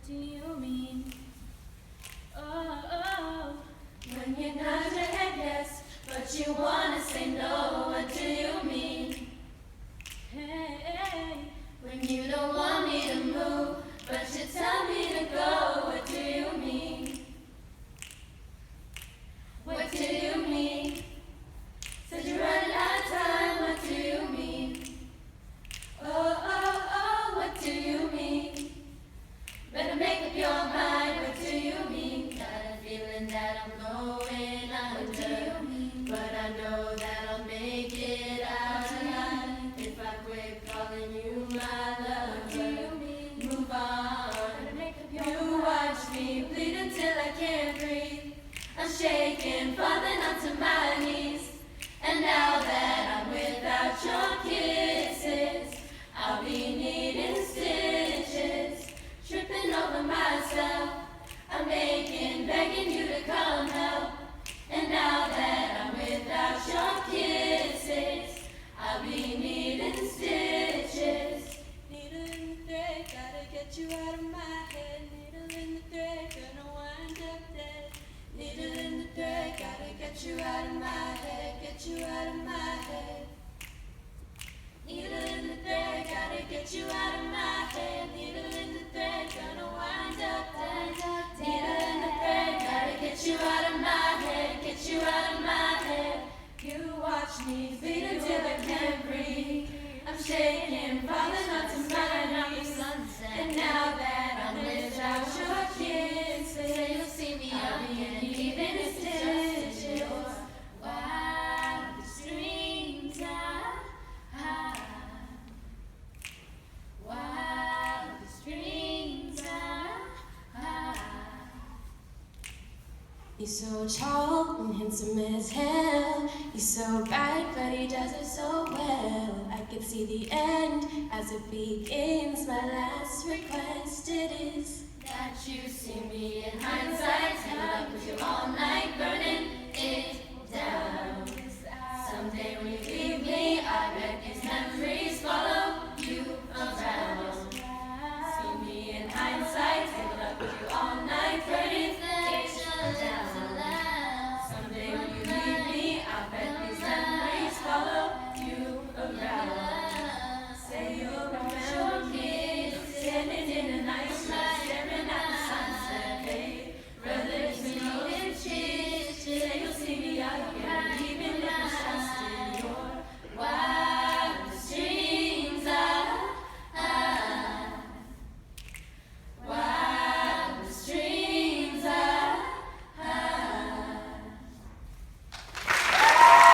do you mean? Oh, oh. When you nod your head yes, but you wanna say no, what do you mean? Hey, When you don't want me to move, but you tell me to go, what do you mean? What do you mean? Said you're running out of time, what do you mean? Oh, oh, oh, what do you mean? Better make up your mind, what do you mean? Got a feeling that I'm going under, but I know that I'll make it out alive if I quit calling you my lover. Move on, you watch me bleed until I can't breathe. I'm shaking, falling onto my knees, and now that I'm without your kisses, I'll be needing stitches, tripping over myself. I'm begging you to come help. And now that I'm without your kisses, I'll be needing stitches. needle in the thread, gotta get you out of my head. Needle in the thread, gonna wind up dead. Needle in the thread, gotta get you out of my head, get you out of my head. Needle in the thread, gotta get you out of my head. Needle in the thread, gonna wind up dead. Needle in the thread, gotta get you out of my head, get you out of my head. You watch me bleed until I can't breathe. I'm shaking, falling onto my knees. And now that I'm without your kisses, You'll see me I'll be again, needing stitches. wildest dreams I had. Wildest dreams I had. He's so tall and handsome as hell. He's so bright, but he does it so well. I can see the end as it begins. My last request it is That you see me in hindsight, held up with you all night, burning it down. Someday when you leave